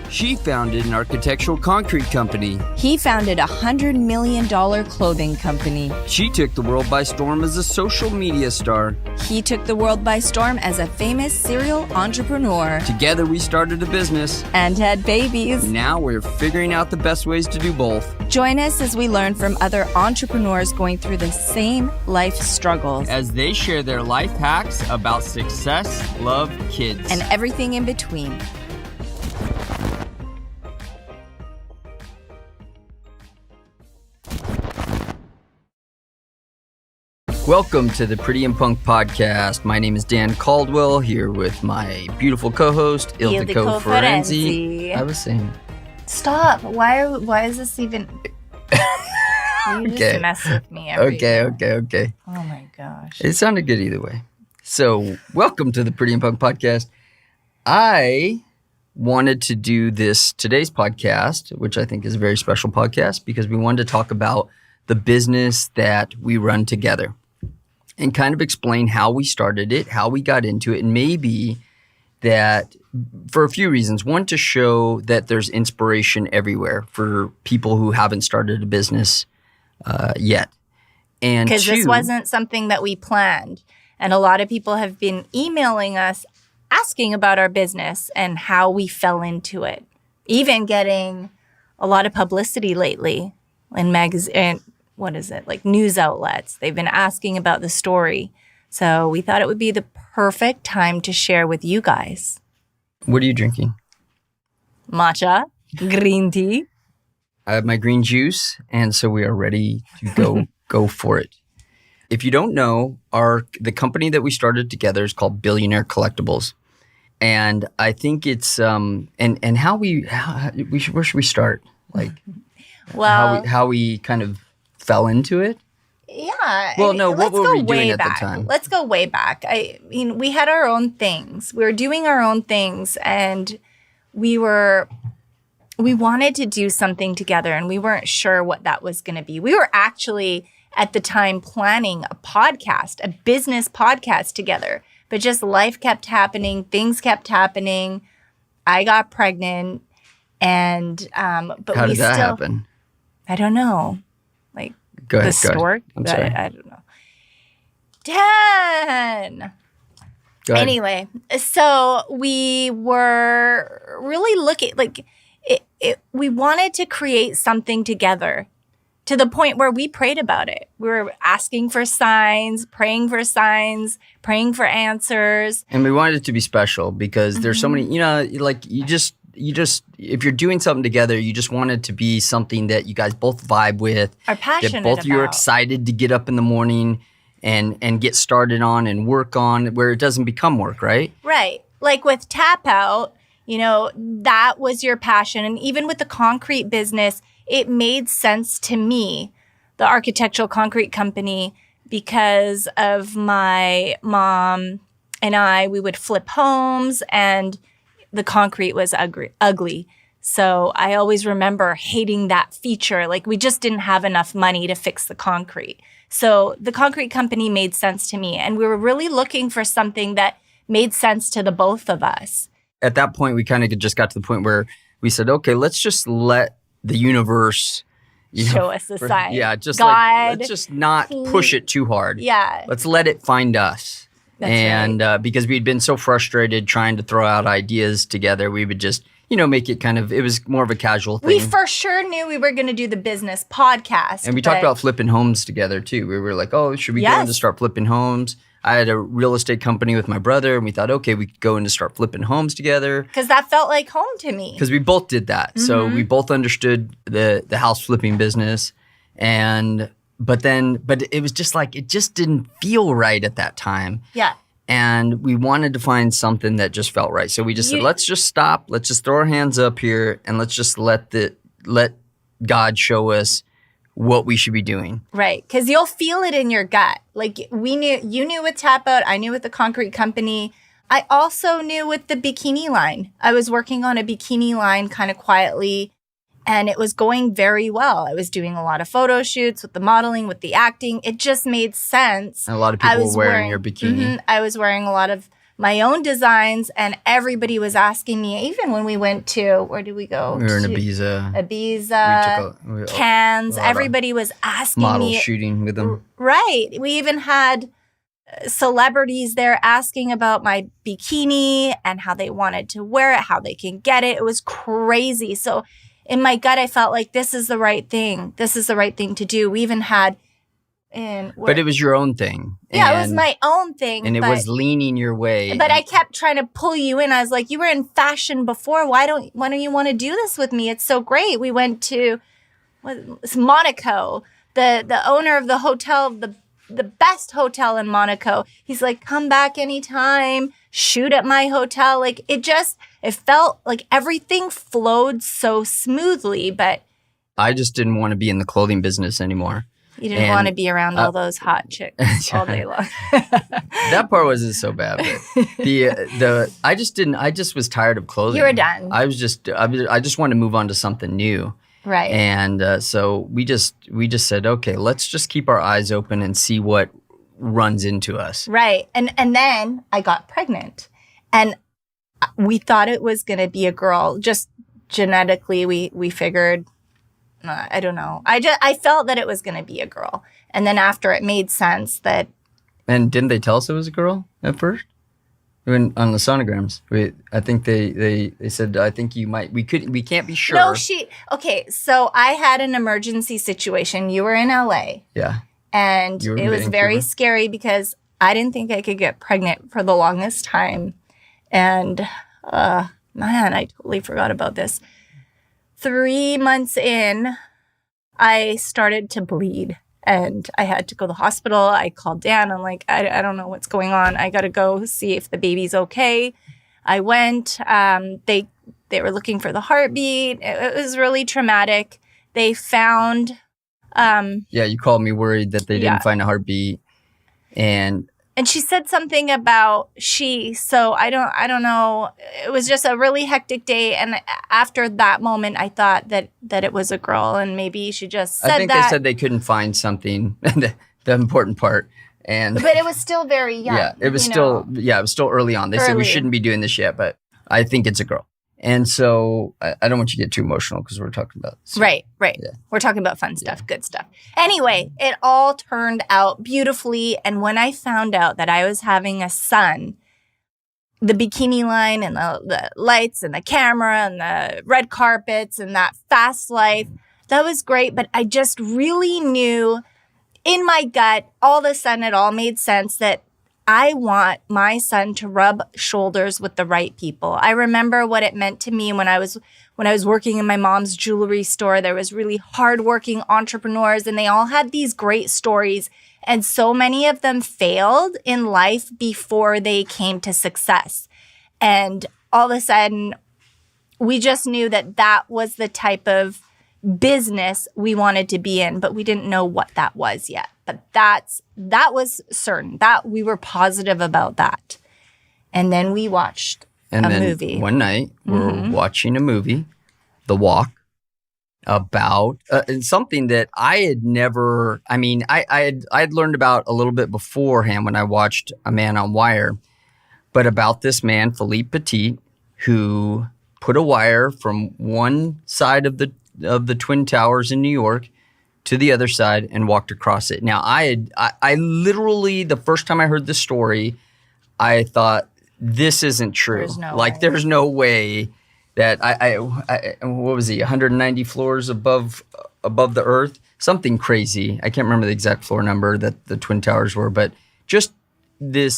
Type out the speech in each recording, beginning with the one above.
She founded an architectural concrete company. He founded a $100 million clothing company. She took the world by storm as a social media star. He took the world by storm as a famous serial entrepreneur. Together we started a business. And had babies. Now we're figuring out the best ways to do both. Join us as we learn from other entrepreneurs going through the same life struggles. As they share their life hacks about success, love, kids, and everything in between. Welcome to the Pretty and Punk podcast. My name is Dan Caldwell, here with my beautiful co-host, Ildiko Ferenzi. I was saying... Stop. Why is this even... You just mess with me every year. Okay. Oh my gosh. It sounded good either way. So, welcome to the Pretty and Punk podcast. I wanted to do today's podcast, which I think is a very special podcast, because we wanted to talk about the business that we run together and kind of explain how we started it, how we got into it, and maybe that for a few reasons. One, to show that there's inspiration everywhere for people who haven't started a business yet. And because this wasn't something that we planned. And a lot of people have been emailing us asking about our business and how we fell into it. Even getting a lot of publicity lately in magazine. What is it? Like news outlets. They've been asking about the story. So we thought it would be the perfect time to share with you guys. What are you drinking? Matcha, green tea. I have my green juice, and so we are ready to go for it. If you don't know, the company that we started together is called Billionaire Collectibles. And I think it's where should we start? Like well, how we kind of fell into it? Yeah. Well, no, what were we doing at the time? Let's go way back. I mean, we had our own things. We were doing our own things, and we wanted to do something together, and we weren't sure what that was going to be. We were actually at the time planning a business podcast together, but just life kept happening. Things kept happening. I got pregnant, and but how did that happen? I don't know. Like go ahead, the stork. I'm sorry. I don't know. 10. Anyway, so we were really looking like we wanted to create something together to the point where we prayed about it. We were asking for signs, praying for answers. And we wanted it to be special because there's so many, like you just, if you're doing something together, you just want it to be something that you guys both vibe with. Are passionate that both of you are about. excited to get up in the morning and get started on and work on, where it doesn't become work, right? Right. Like with Tap Out, that was your passion. And even with the concrete business, it made sense to me, the architectural concrete company, because of my mom and we would flip homes and the concrete was ugly. So I always remember hating that feature. Like we just didn't have enough money to fix the concrete. So the concrete company made sense to me. And we were really looking for something that made sense to the both of us. At that point, we kind of just got to the point where we said, okay, let's just let the universe show us the sign. Yeah, just God, let's just not push it too hard. Yeah. Let's let it find us. That's right. Because we'd been so frustrated trying to throw out ideas together, we would just, make it it was more of a casual thing. We for sure knew we were going to do the business podcast. And we talked about flipping homes together too. We were like, oh, should we go in to start flipping homes? I had a real estate company with my brother, and we thought, okay, we could go in to start flipping homes together. Because that felt like home to me. Because we both did that. Mm-hmm. So we both understood the house flipping business. But it was just like, it just didn't feel right at that time. Yeah. And we wanted to find something that just felt right. So we just said, let's just stop. Let's just throw our hands up here and let's just let God show us what we should be doing. Right. Because you'll feel it in your gut. Like you knew with Tap Out, I knew with the concrete company. I also knew with the bikini line. I was working on a bikini line kind of quietly. And it was going very well. I was doing a lot of photo shoots with the modeling, with the acting. It just made sense. And a lot of people were wearing your bikini. I was wearing a lot of my own designs, and everybody was asking me, even when we went to, where did we go? We were in Ibiza. Cannes. Everybody was asking me. Model shooting with them. Right. We even had celebrities there asking about my bikini and how they wanted to wear it, how they can get it. It was crazy. So in my gut, I felt like this is the right thing. This is the right thing to do. We even had but it was your own thing. Yeah, it was my own thing. And it was leaning your way. But I kept trying to pull you in. I was like, you were in fashion before. Why don't you want to do this with me? It's so great. We went to Monaco. The owner of the hotel, the best hotel in Monaco. He's like, come back anytime. Shoot at my hotel. Like it felt like everything flowed so smoothly. But I just didn't want to be in the clothing business anymore. You didn't want to be around all those hot chicks all day long. That part wasn't so bad. But I just was tired of clothing. You were done. I just wanted to move on to something new. Right. And so we just said, okay, let's just keep our eyes open and see what runs into us. Right. And then I got pregnant, and we thought it was going to be a girl. Just genetically, we figured. I don't know. I felt that it was going to be a girl. And then after it made sense that. And didn't they tell us it was a girl at first? When on the sonograms, I think they said, I think you might, we can't be sure. No, okay. So I had an emergency situation. You were in LA. Yeah. And it was very scary because I didn't think I could get pregnant for the longest time. And man, I totally forgot about this. 3 months in, I started to bleed and I had to go to the hospital. I called Dan. I'm like, I don't know what's going on. I got to go see if the baby's okay. I went. They were looking for the heartbeat. It was really traumatic. They found. Yeah, you called me worried that they didn't find a heartbeat. And she said something about so I don't know. It was just a really hectic day. And after that moment, I thought that it was a girl, and maybe she just said that. I think they said they couldn't find something, the important part. But it was still very young. Yeah, it was still early on. They said we shouldn't be doing this yet, but I think it's a girl. And so I don't want you to get too emotional because we're talking about. Right. Yeah. We're talking about fun stuff, good stuff. Anyway, it all turned out beautifully. And when I found out that I was having a son, the bikini line and the lights and the camera and the red carpets and that fast life, that was great. But I just really knew in my gut, all of a sudden it all made sense that I want my son to rub shoulders with the right people. I remember what it meant to me when I was working in my mom's jewelry store. There was really hardworking entrepreneurs, and they all had these great stories. And so many of them failed in life before they came to success. And all of a sudden, we just knew that was the type of business we wanted to be in, but we didn't know what that was yet. But that was certain. That we were positive about that. And then we watched a movie. One night, we're watching a movie, The Walk, about something that I had never. I mean, I'd learned about a little bit beforehand when I watched A Man on Wire, but about this man, Philippe Petit, who put a wire from one side of the Twin Towers in New York to the other side and walked across it. Now, I literally, the first time I heard this story, I thought, this isn't true. There's no way that what was he, 190 floors above the earth? Something crazy. I can't remember the exact floor number that the Twin Towers were, but just the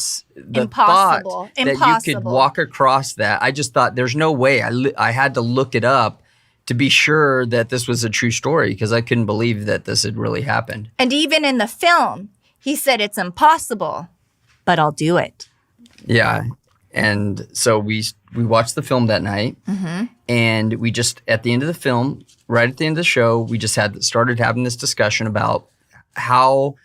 thought that you could walk across that. I just thought, there's no way. I had to look it up to be sure that this was a true story because I couldn't believe that this had really happened. And even in the film, he said it's impossible, but I'll do it. Yeah. And so we watched the film that night, and we just, at the end of the film, right at the end of the show, we just started having this discussion about how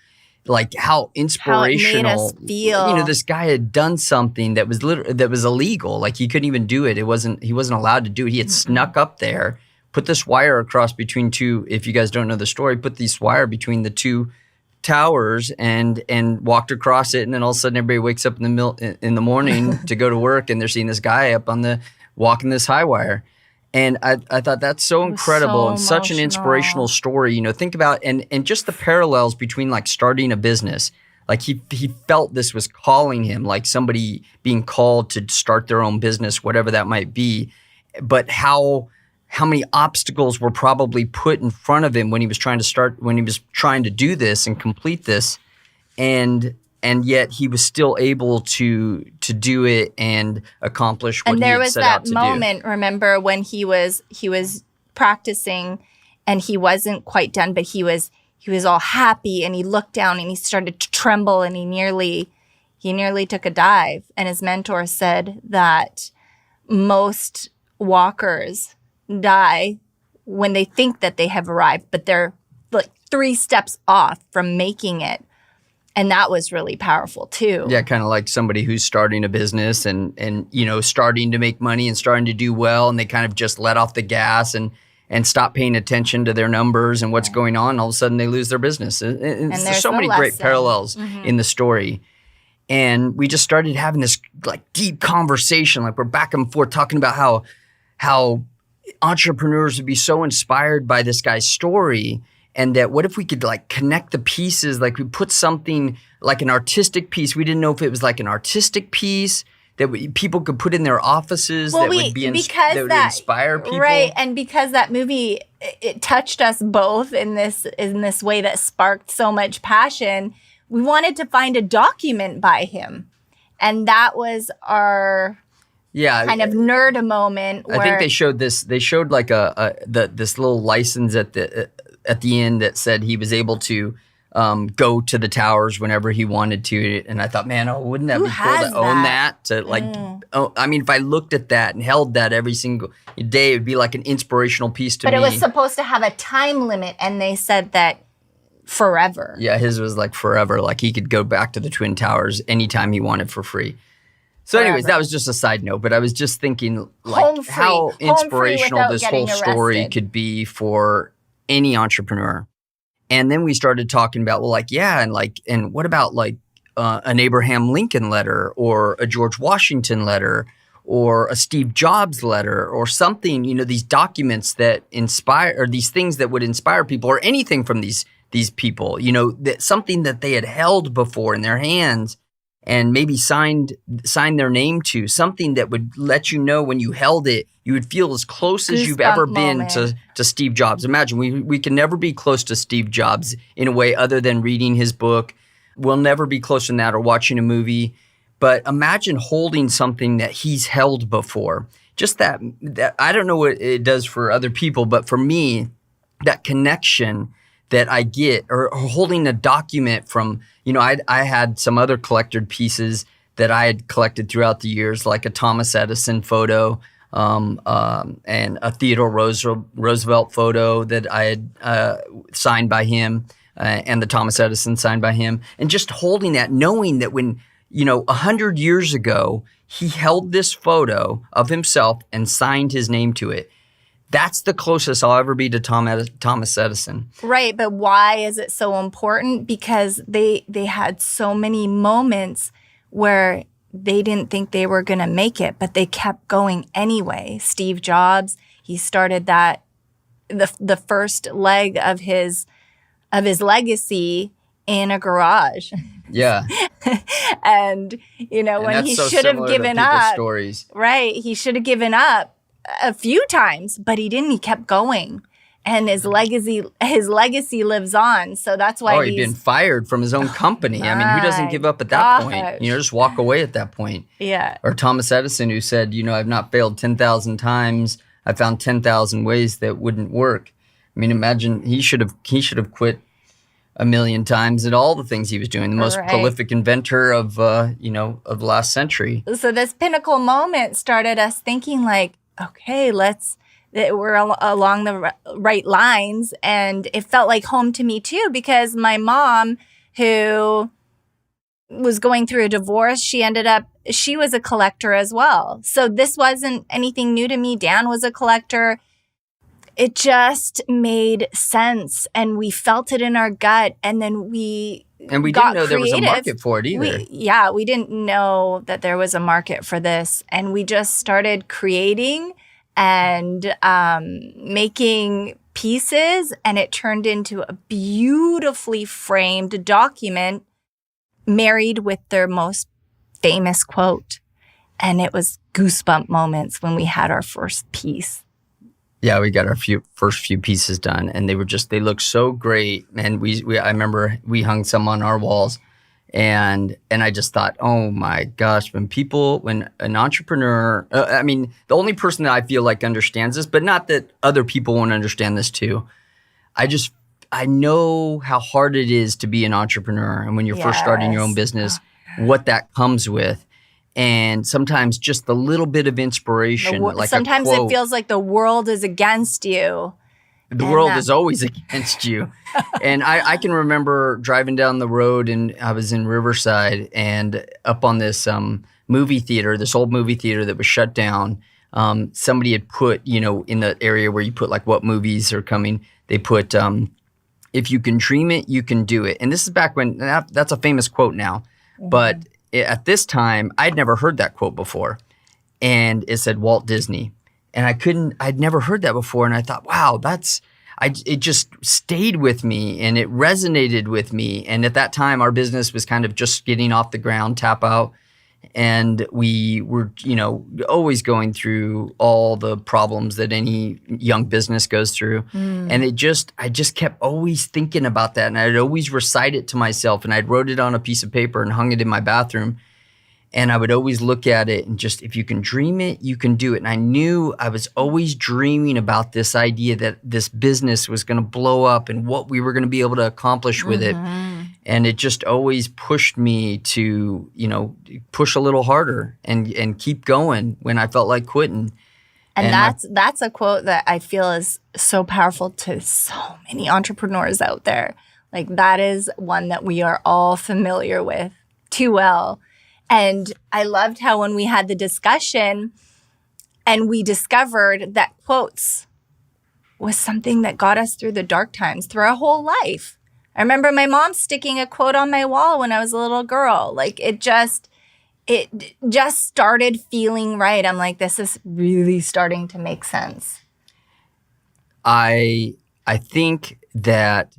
inspirational, how it made us feel. This guy had done something that was illegal. Like he couldn't even do it. He wasn't allowed to do it. He had snuck up there, put this wire across between two, if you guys don't know the story, put this wire between the two towers and walked across it. And then all of a sudden everybody wakes up in the morning to go to work and they're seeing this guy up on the walking this high wire. And I thought that's so incredible and such an inspirational story. Think about and just the parallels between like starting a business. Like he felt this was calling him, like somebody being called to start their own business, whatever that might be. But how many obstacles were probably put in front of him when he was trying to do this and complete this, and yet he was still able to do it and accomplish what he had set out to do. And there was that moment, remember, when he was practicing and he wasn't quite done, but he was all happy and he looked down and he started to tremble and he nearly took a dive. And his mentor said that most walkers die when they think that they have arrived, but they're like 3 steps off from making it. And that was really powerful too. Yeah, kind of like somebody who's starting a business and starting to make money and starting to do well, and they kind of just let off the gas and stop paying attention to their numbers and what's going on. All of a sudden they lose their business. And there's so many great parallels in the story. And we just started having this like deep conversation, like we're back and forth talking about how entrepreneurs would be so inspired by this guy's story. And that what if we could like connect the pieces, like we put something like an artistic piece. We didn't know if it was like an artistic piece that people could put in their offices that would inspire people. Right, and because that movie, it touched us both in this way that sparked so much passion, we wanted to find a document by him. And that was our kind of nerd moment. I think they showed this. They showed like this little license at the end that said he was able to go to the towers whenever he wanted to. And I thought, man, wouldn't that be cool to own that? To like, if I looked at that and held that every single day, it would be like an inspirational piece to me. But it was supposed to have a time limit, and they said that forever. Yeah, his was like forever. Like he could go back to the Twin Towers anytime he wanted for free. So anyways, that was just a side note, but I was just thinking like how inspirational this whole story could be for any entrepreneur. And then we started talking about, and what about like an Abraham Lincoln letter or a George Washington letter or a Steve Jobs letter or something, these documents that inspire, or these things that would inspire people, or anything from these people, that something that they had held before in their hands and maybe signed their name to, something that would let you know when you held it, you would feel as close as you've ever been to Steve Jobs. Imagine, we can never be close to Steve Jobs in a way other than reading his book. We'll never be closer than that, or watching a movie. But imagine holding something that he's held before. Just that I don't know what it does for other people, but for me, that connection that I get, or holding a document from, I had some other collected pieces that I had collected throughout the years, like a Thomas Edison photo, and a Theodore Roosevelt photo that I had signed by him, and the Thomas Edison signed by him. And just holding that, knowing that when, 100 years ago, he held this photo of himself and signed his name to it. That's the closest I'll ever be to Thomas Edison. Right, but why is it so important? Because they had so many moments where they didn't think they were going to make it, but they kept going anyway. Steve Jobs, he started the first leg of his legacy in a garage. Yeah. And when he should have given up. Stories. Right, he should have given up a few times, but he didn't. He kept going, and his legacy lives on. So that's why he'd been fired from his own company. I mean, who doesn't give up at that point? Just walk away at that point. Yeah. Or Thomas Edison, who said, I've not failed 10,000 times. I found 10,000 ways that wouldn't work. I mean, imagine he should have quit a million times at all the things he was doing. The most prolific inventor of the last century. So this pinnacle moment started us thinking like, okay, we're along the right lines. And it felt like home to me too, because my mom, who was going through a divorce, she was a collector as well. So this wasn't anything new to me. Dan was a collector. it just made sense, and we felt it in our gut, and then we didn't know there was a market for it either. We didn't know that there was a market for this, and we just started creating and making pieces, and it turned into a beautifully framed document married with their most famous quote. And it was goosebump moments when we had our first piece. Yeah, we got our first few pieces done, and they looked so great. And I remember we hung some on our walls, and I just thought, oh my gosh, when an entrepreneur, the only person that I feel like understands this, but not that other people won't understand this too. I know how hard it is to be an entrepreneur, and when you're first starting your own business, what that comes with. And sometimes just the little bit of inspiration, like sometimes a quote, it feels like the world is against you. The world is always against you. And I can remember driving down the road, and I was in Riverside, and up on this movie theater, this old movie theater that was shut down. Somebody had put, in the area where you put like what movies are coming, they put, if you can dream it, you can do it. And this is back when, that's a famous quote now, but at this time, I'd never heard that quote before. And it said Walt Disney. And I'd never heard that before. And I thought, wow, it just stayed with me, and it resonated with me. And at that time, our business was kind of just getting off the ground, Tap Out. And we were, always going through all the problems that any young business goes through. And I just kept always thinking about that. And I'd always recite it to myself, and I'd wrote it on a piece of paper and hung it in my bathroom. And I would always look at it and just, if you can dream it, you can do it. And I knew I was always dreaming about this idea that this business was going to blow up and what we were going to be able to accomplish with it. And it just always pushed me to, push a little harder and keep going when I felt like quitting. And that's a quote that I feel is so powerful to so many entrepreneurs out there. Like, that is one that we are all familiar with too well. And I loved how when we had the discussion and we discovered that quotes was something that got us through the dark times, through our whole life. I remember my mom sticking a quote on my wall when I was a little girl. Like, it just started feeling right. I'm like, this is really starting to make sense. I think that,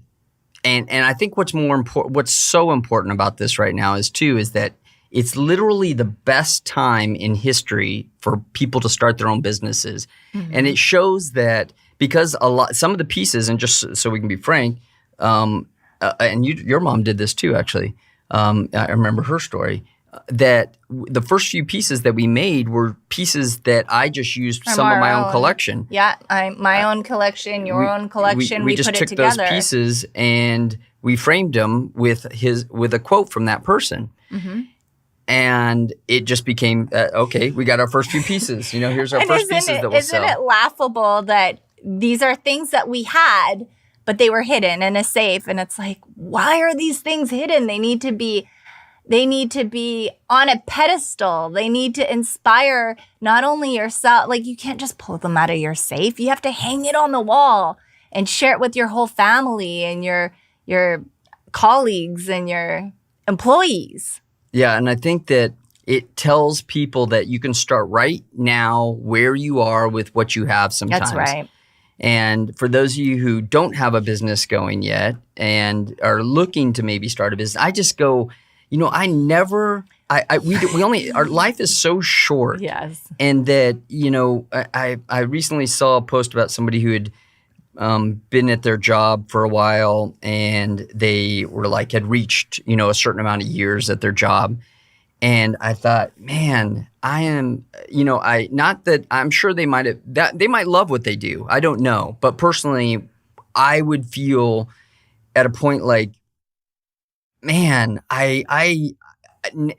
and I think what's more important, what's so important about this right now is that it's literally the best time in history for people to start their own businesses. And it shows that because some of the pieces, and just so we can be frank, and your mom did this too, actually. I remember her story, that the first few pieces that we made were pieces that I just used some of my own collection. Yeah, my own collection, your own collection. We just put took it together. Those pieces and we framed them with a quote from that person. And it just became, okay, we got our first few pieces. Here's our first pieces that we'll sell. Isn't it laughable that these are things that we had, but they were hidden in a safe? And it's like, why are these things hidden? They need to be on a pedestal. They need to inspire not only yourself. Like, you can't just pull them out of your safe. You have to hang it on the wall and share it with your whole family and your colleagues and your employees. Yeah, and I think that it tells people that you can start right now where you are with what you have sometimes. That's right. And for those of you who don't have a business going yet and are looking to maybe start a business, I just go, we only, our life is so short. Yes. And that, I recently saw a post about somebody who had been at their job for a while, and they were like, had reached, a certain amount of years at their job. And I thought, man, I am, not that I'm sure they might love what they do. I don't know. But personally, I would feel at a point like, man, I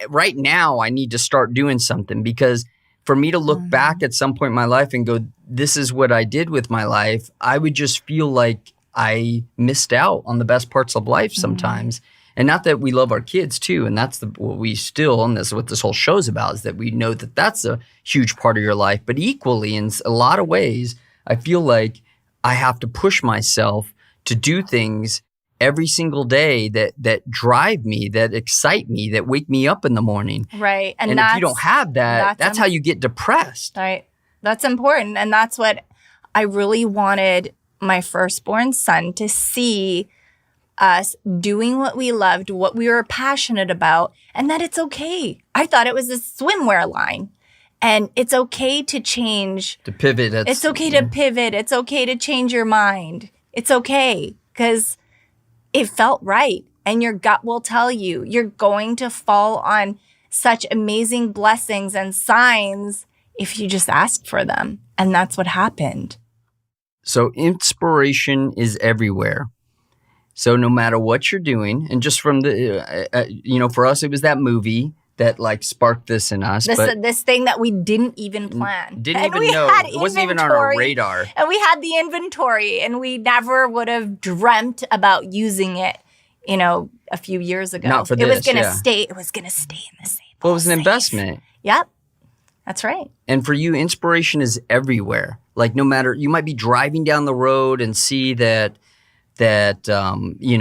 right now I need to start doing something, because for me to look back at some point in my life and go, this is what I did with my life, I would just feel like I missed out on the best parts of life sometimes. And not that we love our kids too, and that's what we still, and this is what this whole show's about, is that we know that that's a huge part of your life. But equally, in a lot of ways, I feel like I have to push myself to do things every single day that drive me, that excite me, that wake me up in the morning. Right. And if you don't have that, that's how you get depressed. Right. That's important. And that's what I really wanted my firstborn son to see, us doing what we loved, what we were passionate about, and that it's okay. I thought it was a swimwear line. And it's okay to change. To pivot. It's okay to pivot. It's okay to change your mind. It's okay because it felt right. And your gut will tell you you're going to fall on such amazing blessings and signs if you just ask for them. And that's what happened. So inspiration is everywhere. So no matter what you're doing, and just from the, for us, it was that movie that like sparked this in us. This thing that we didn't even plan. Didn't even know. It wasn't even on our radar. And we had the inventory and we never would have dreamt about using it, a few years ago. Not for this, It was going to stay in the same. Well, it was an investment. Yep. That's right. And for you, inspiration is everywhere. Like no matter, you might be driving down the road and see that you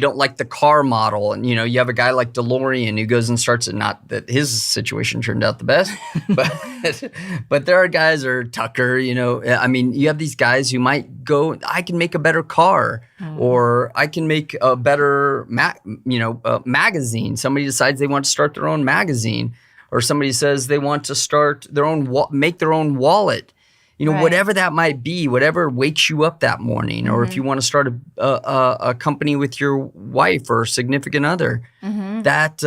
don't like the car model, and you have a guy like DeLorean who goes and starts it. Not that his situation turned out the best, but there are guys, or Tucker. I mean, you have these guys who might go, I can make a better car, or I can make a better magazine. Somebody decides they want to start their own magazine, or somebody says they want to start their own make their own wallet. Right. Whatever that might be, whatever wakes you up that morning, or if you want to start a company with your wife or significant other, that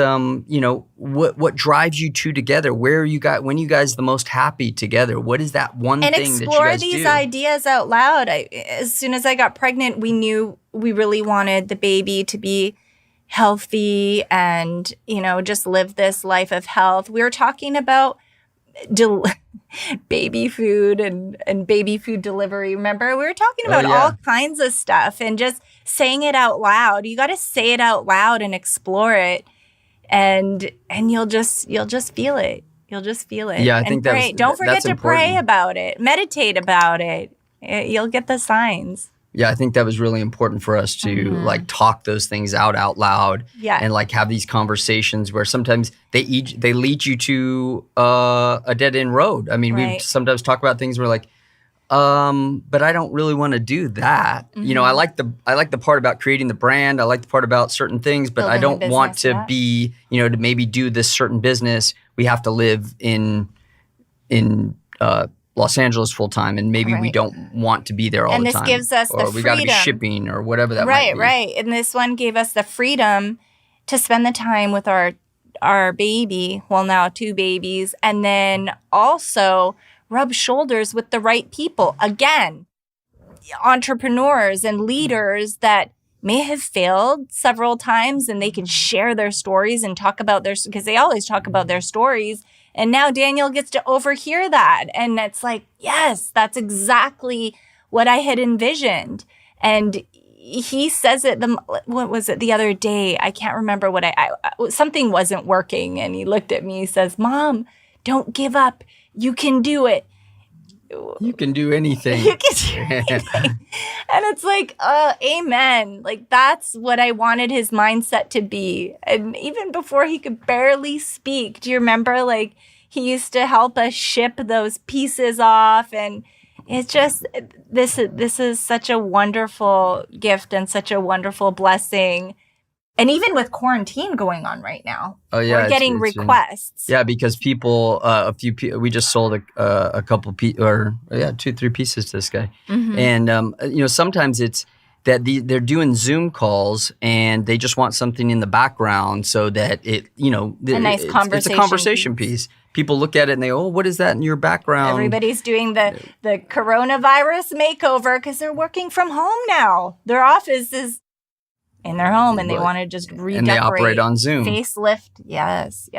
what drives you two together? Where are you guys? When are you guys the most happy together? What is that one thing that you guys do? And explore these ideas out loud. As soon as I got pregnant, we knew we really wanted the baby to be healthy and just live this life of health. We were talking about baby food and baby food delivery. Remember, we were talking about all kinds of stuff and just saying it out loud. You got to say it out loud and explore it, and you'll just feel it. You'll just feel it. Yeah, I think that's Don't forget to important. pray about it. Meditate about it. You'll get the signs. Yeah, I think that was really important for us to like talk those things out loud, and like have these conversations where sometimes they lead you to a dead end road. I mean, we sometimes talk about things where like, but I don't really want to do that. I like the part about creating the brand. I like the part about certain things, but I don't want to be, to maybe do this certain business. We have to live in Los Angeles full time, and maybe we don't want to be there all the time. And this gives us the freedom. Or we got to be shipping or whatever that might be. Right. And this one gave us the freedom to spend the time with our baby, well, now 2 babies, and then also rub shoulders with the right people. Again, entrepreneurs and leaders that may have failed several times, and they can share their stories and talk about because they always talk about their stories. And now Daniel gets to overhear that. And it's like, yes, that's exactly what I had envisioned. And he says it, what was it the other day? I can't remember what something wasn't working. And he looked at me, he says, Mom, don't give up. You can do it. You can do anything. You can do anything. And it's like, amen. Like, that's what I wanted his mindset to be. And even before he could barely speak, do you remember, like, he used to help us ship those pieces off? And it's just, this is such a wonderful gift and such a wonderful blessing. And even with quarantine going on right now, we're getting requests. Yeah, because people, we just sold a couple 2-3 pieces to this guy, and sometimes it's that they're doing Zoom calls and they just want something in the background so that it's a conversation piece. People look at it and they, what is that in your background? Everybody's doing the coronavirus makeover because they're working from home now. Their office is in their home, and they want to just redecorate. And they operate on Zoom. Facelift, yes.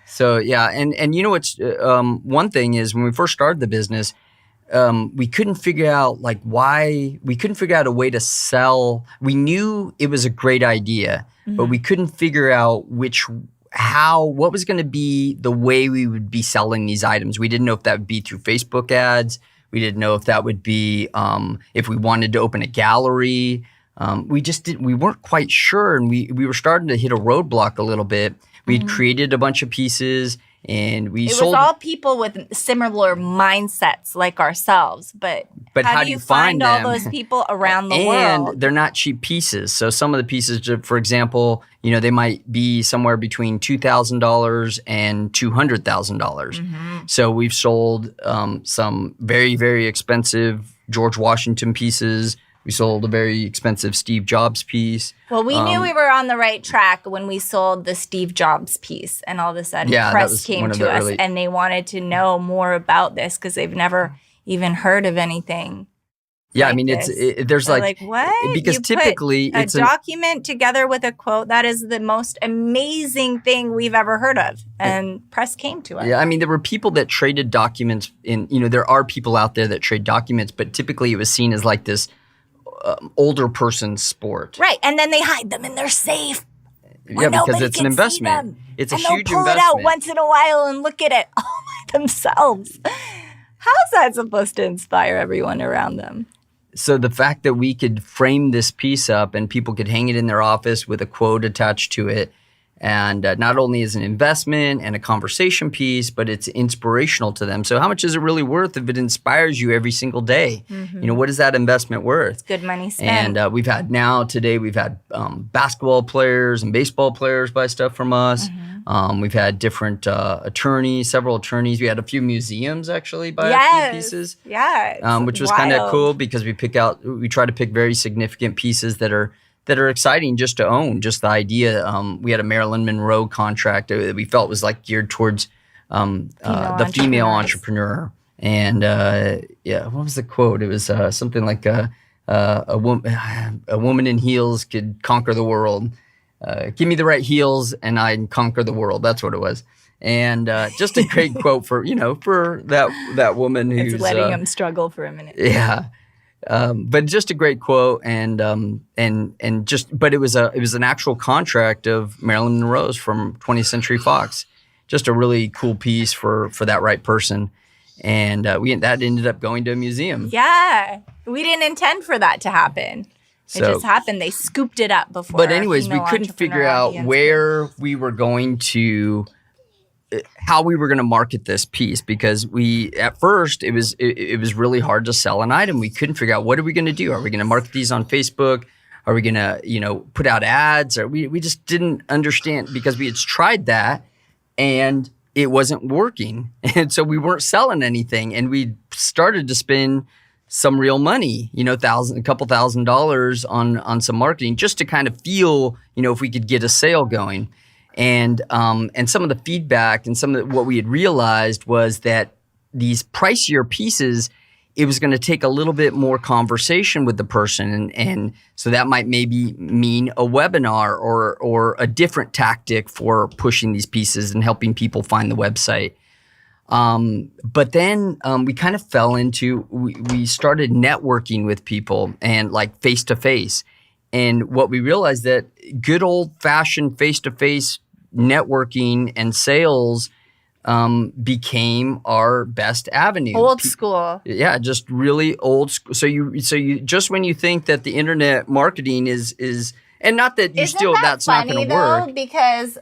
So, yeah, and what's one thing is when we first started the business, we couldn't figure out we couldn't figure out a way to sell. We knew it was a great idea, but we couldn't figure out what was going to be the way we would be selling these items. We didn't know if that would be through Facebook ads. We didn't know if that would be if we wanted to open a gallery. We weren't quite sure, and we were starting to hit a roadblock a little bit. We'd created a bunch of pieces, and we sold. It was all people with similar mindsets like ourselves, but how do you find all those people around the world? And they're not cheap pieces. So some of the pieces, for example, they might be somewhere between $2,000 and $200,000. So we've sold some very, very expensive George Washington pieces. We sold a very expensive Steve Jobs piece. Well, we knew we were on the right track when we sold the Steve Jobs piece. And all of a sudden, press came to us and they wanted to know more about this because they've never even heard of anything. Yeah, like I mean, there's They're like, what? Because you typically put a document together with a quote. That is the most amazing thing we've ever heard of. And press came to us. Yeah, I mean, there were people that traded documents there are people out there that trade documents, but typically it was seen as like this older person's sport. Right. And then they hide them in their safe. Yeah, because it's an investment. It's a huge investment. And they'll pull it out once in a while and look at it all by themselves. How's that supposed to inspire everyone around them? So the fact that we could frame this piece up and people could hang it in their office with a quote attached to it, and not only is an investment and a conversation piece, but it's inspirational to them. So how much is it really worth if it inspires you every single day? What is that investment worth? It's good money spent. And we've had basketball players and baseball players buy stuff from us. We've had different several attorneys. We had a few museums actually buy a few pieces. Yeah, which was kind of cool because we try to pick very significant pieces that are exciting just to own. Just the idea. We had a Marilyn Monroe contract that we felt was like geared towards the female entrepreneur. And what was the quote? It was something like a woman in heels could conquer the world. Give me the right heels and I can conquer the world. That's what it was. And just a great quote for that woman who's it's letting him struggle for a minute. Yeah. But just a great quote, but it was an actual contract of Marilyn Monroe's from 20th Century Fox. Just a really cool piece for that right person, and that ended up going to a museum. Yeah, we didn't intend for that to happen. It just happened. They scooped it up before. But anyways, we couldn't figure out where we were going to. How we were going to market this piece, because at first it was really hard to sell an item. We couldn't figure out what are we going to do. Are we going to market these on Facebook? Are we going to put out ads? Or we just didn't understand, because we had tried that and it wasn't working, and so we weren't selling anything. And we started to spend some real money, a couple $1,000s on some marketing just to kind of feel if we could get a sale going. And some of the feedback and some of what we had realized was that these pricier pieces, it was going to take a little bit more conversation with the person. And so that might maybe mean a webinar or a different tactic for pushing these pieces and helping people find the website. But then we kind of fell into, we started networking with people and like face-to-face. And what we realized that good old-fashioned face-to-face networking and sales became our best avenue. Old school. Yeah, just really old school. So you just when you think that the internet marketing is and not that you that's not going to work. Because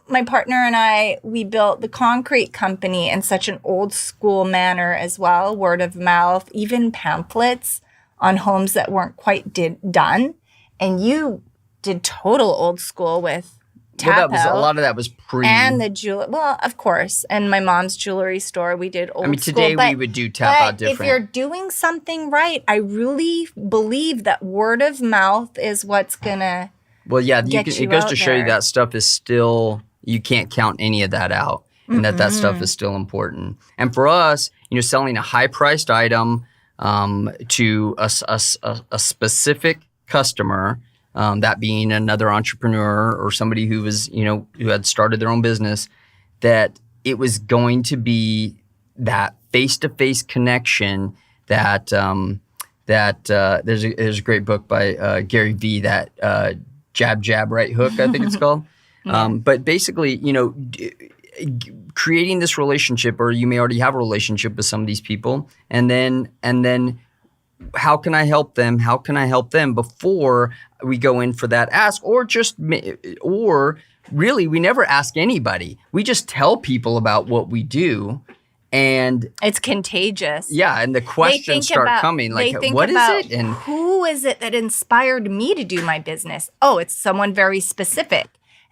my partner and I, we built the concrete company in such an old school manner as well, word of mouth, even pamphlets on homes that weren't quite done. And you did total old school with Tap a lot of that was pre. And the jewelry. Well, of course. And my mom's jewelry store, we did old school. Today we would do Tap Out different. If you're doing something right, I really believe that word of mouth is what's going to it goes to show you that stuff is still, you can't count any of that out. And that stuff is still important. And for us, selling a high-priced item to a specific customer, that being another entrepreneur or somebody who was, who had started their own business, that it was going to be that face-to-face connection that there's a great book by Gary Vee, that Jab, Jab, Right Hook, I think it's called. But basically, creating this relationship, or you may already have a relationship with some of these people, and then how can I help them? How can I help them before we go in for that ask, or really we never ask anybody. We just tell people about what we do. And it's contagious. Yeah, and the questions start coming. Like, what is it? And who is it that inspired me to do my business? Oh, it's someone very specific.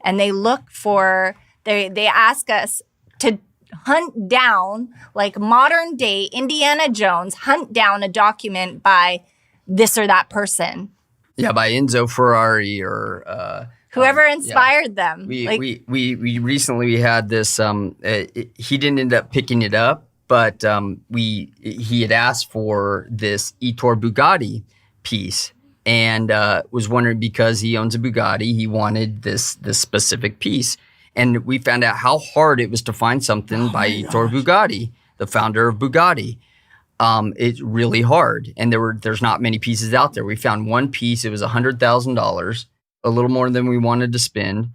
And they look for, they ask us to hunt down, like modern day Indiana Jones, hunt down a document by this or that person. Yeah, by Enzo Ferrari or whoever inspired them. We recently had this. He didn't end up picking it up, but he had asked for this Ettore Bugatti piece, and was wondering, because he owns a Bugatti, he wanted this specific piece, and we found out how hard it was to find something by Ettore Bugatti, the founder of Bugatti. It's really hard, and there's not many pieces out there. We found one piece. It was $100,000. A little more than we wanted to spend.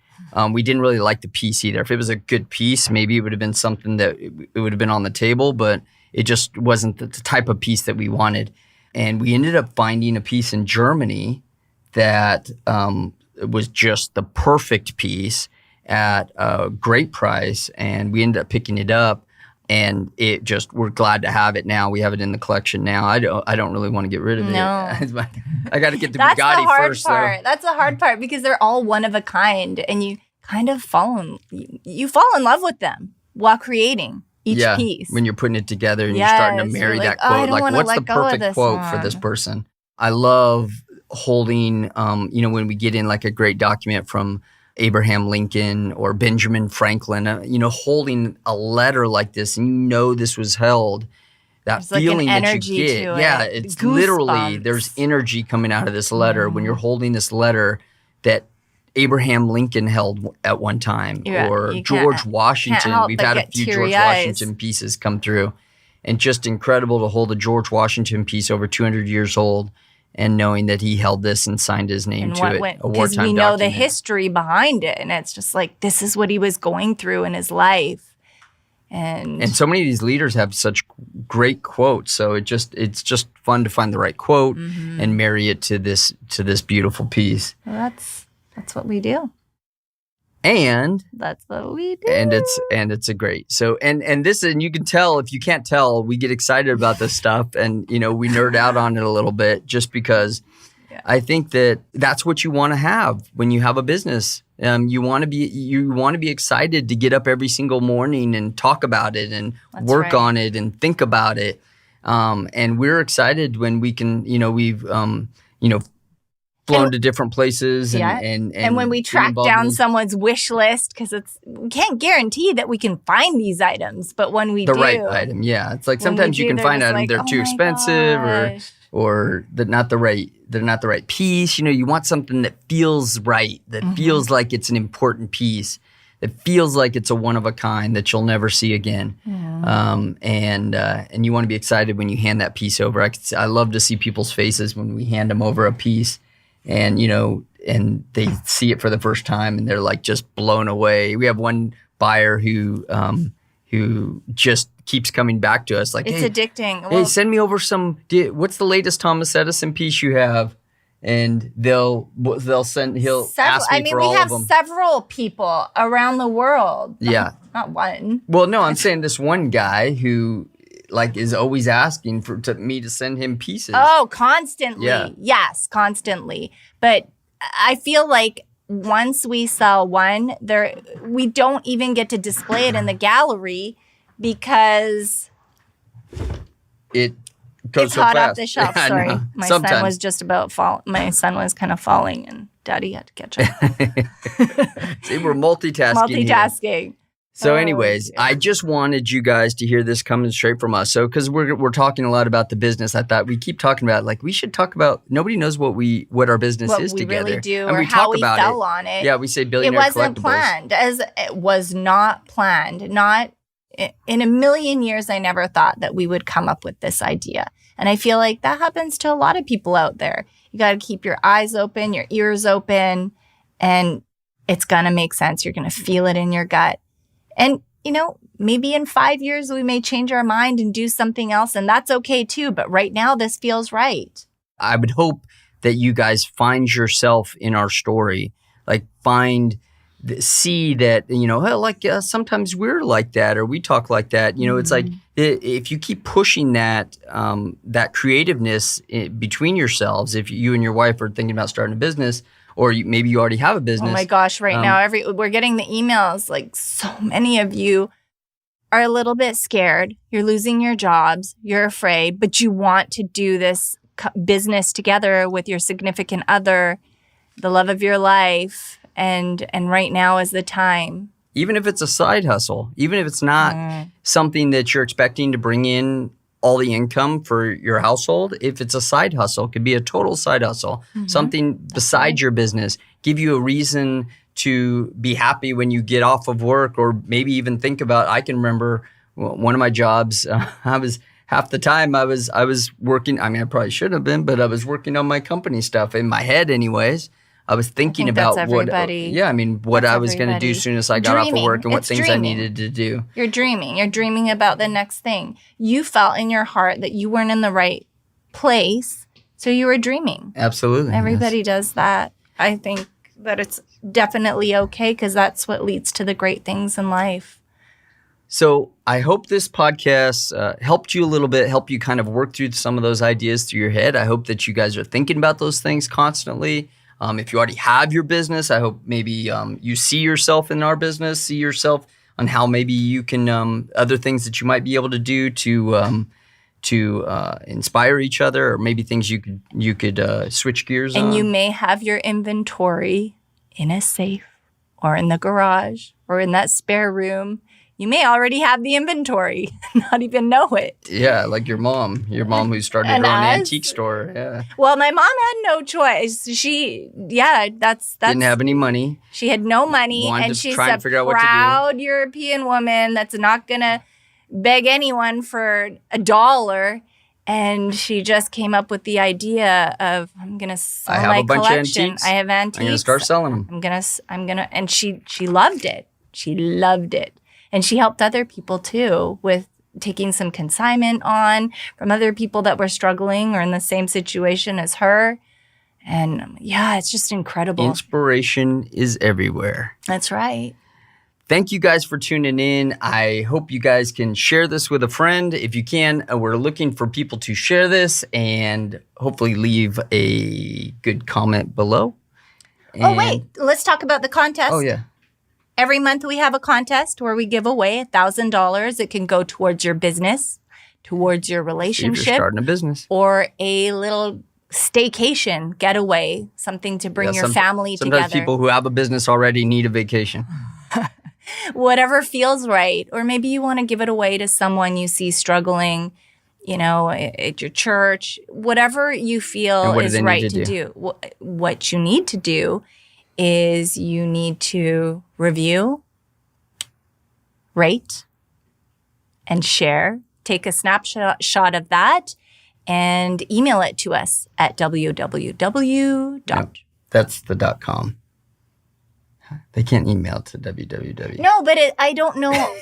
We didn't really like the piece either. If it was a good piece, maybe it would have been something that it would have been on the table, but it just wasn't the type of piece that we wanted. And we ended up finding a piece in Germany that was just the perfect piece at a great price, and we ended up picking it up. And we're glad to have it now. We have it in the collection now. I don't really want to get rid of it. No. I got to get the Bugatti first. Part. So. That's the hard part, because they're all one of a kind, and you kind of fall in love with them while creating each piece. When you're putting it together and you're starting to marry that quote. Like, what's the perfect quote for this person? I love holding, when we get in like a great document from Abraham Lincoln or Benjamin Franklin, holding a letter like this, and this was held, that there's feeling like that you get. Yeah, it's goosebumps. Literally, there's energy coming out of this letter when you're holding this letter that Abraham Lincoln held at one time, or George Washington. We've had a few George Washington pieces come through, and just incredible to hold a George Washington piece over 200 years old, and knowing that he held this and signed his name to it, a wartime because we know document. the history behind it, and it's just like, this is what he was going through in his life. And so many of these leaders have such great quotes, so it's just fun to find the right quote and marry it to this beautiful piece. Well, that's what we do. And that's what we do. And it's a great. So and you can tell, if you can't tell, we get excited about this stuff, and we nerd out on it a little bit, just because I think that's what you want to have when you have a business. You want to be excited to get up every single morning and talk about it and work on it and think about it. And we're excited when we can, we've flown to different places and when we track down someone's wish list, because we can't guarantee that we can find these items, but when we do, the right item, it's like sometimes you can find items they're too expensive or they're not the right piece. You want something that feels right, that feels like it's an important piece, that feels like it's a one of a kind that you'll never see again. And you want to be excited when you hand that piece over. I love to see people's faces when we hand them over a piece. And, and they see it for the first time, and they're like just blown away. We have one buyer who just keeps coming back to us like, it's addicting. Hey, send me over what's the latest Thomas Edison piece you have? And he'll ask me for all of them. We have several people around the world. Yeah. Not one. Well, no, I'm saying this one guy who is always asking me to send him pieces. Oh, constantly. Yeah. Yes, constantly. But I feel like once we sell one, we don't even get to display it in the gallery because it goes it's so hot fast. off the shelf. Yeah, Sorry. My son was just about my son was kind of falling, and Daddy had to catch up. See, we're multitasking. Here. So anyways, I just wanted you guys to hear this coming straight from us. So because we're talking a lot about the business, I thought we keep talking about, we should talk about, nobody knows what our business is together. What we really do, and or we how talk we about fell on it. Yeah, we say Billionaire Collectibles. It wasn't planned. It was not planned. Not in a million years, I never thought that we would come up with this idea. And I feel like that happens to a lot of people out there. You got to keep your eyes open, your ears open, and it's going to make sense. You're going to feel it in your gut. And maybe in 5 years we may change our mind and do something else, and that's okay too. But right now, this feels right. I would hope that you guys find yourself in our story, like see that, sometimes we're like that, or we talk like that. It's like if you keep pushing that creativeness between yourselves, if you and your wife are thinking about starting a business, or maybe you already have a business. Oh my gosh, right now, we're getting the emails, like so many of you are a little bit scared. You're losing your jobs. You're afraid, but you want to do this business together with your significant other, the love of your life. And right now is the time. Even if it's a side hustle, even if it's not something that you're expecting to bring in all the income for your household, if it's a side hustle, it could be a total side hustle, something besides your business, give you a reason to be happy when you get off of work, or maybe even think about, I can remember one of my jobs, half the time I was working, I probably shouldn't have been, but I was working on my company stuff in my head anyways. I was thinking about what I was going to do as soon as I got off of work, and what things I needed to do. You're dreaming. You're dreaming about the next thing. You felt in your heart that you weren't in the right place, so you were dreaming. Absolutely. Everybody does that. I think that it's definitely okay, because that's what leads to the great things in life. So I hope this podcast helped you a little bit, helped you kind of work through some of those ideas through your head. I hope that you guys are thinking about those things constantly. If you already have your business, I hope maybe you see yourself in our business, see yourself on how maybe you can other things that you might be able to do to inspire each other, or maybe things you could switch gears on. And you may have your inventory in a safe, or in the garage, or in that spare room. You may already have the inventory, not even know it. Yeah, like your mom who started her own antique store. Yeah. Well, my mom had no choice. That's didn't have any money. She had no money, and she's a proud European woman that's not gonna beg anyone for $1. And she just came up with the idea of, I'm gonna sell my collection. I have antiques. I'm gonna start selling them. I'm gonna, and she loved it. She loved it. And she helped other people too with taking some consignment on from other people that were struggling or in the same situation as her. And it's just incredible. Inspiration is everywhere. That's right. Thank you guys for tuning in. I hope you guys can share this with a friend. If you can, we're looking for people to share this, and hopefully leave a good comment below. Wait, let's talk about the contest. Oh, yeah. Every month we have a contest where we give away $1,000. It can go towards your business, towards your relationship. If you're starting a business. Or a little staycation getaway, something to bring your family together. Sometimes people who have a business already need a vacation. Whatever feels right. Or maybe you want to give it away to someone you see struggling, at your church. Whatever you feel is right to do. What you need to do is you need to review, rate, and share. Take a snapshot of that and email it to us at www. No, that's the .com. They can't email to www. No, but I don't know.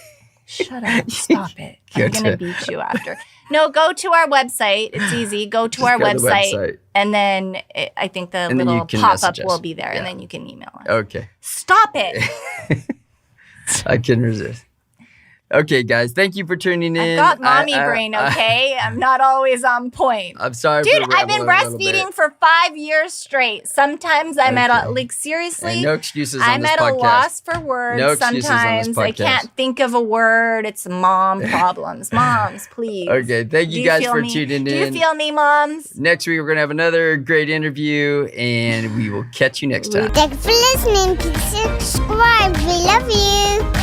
Shut up. Stop it. I'm going to beat you after. No, go to our website. It's easy. Go to our website. And then I think the little pop-up will be there. Yeah. And then you can email us. Okay. Stop it. I couldn't resist. Okay, guys. Thank you for tuning in. I've got mommy brain, okay? I'm not always on point. I'm sorry Dude, I've been breastfeeding for 5 years straight. Sometimes I'm seriously. And no excuses on this podcast. I'm at a loss for words. No excuses Sometimes on this podcast. I can't think of a word. It's mom problems. Moms, please. Okay, thank you guys for tuning in. Do you feel me, moms? Next week, we're going to have another great interview, and we will catch you next time. Thanks for listening. Please subscribe. We love you.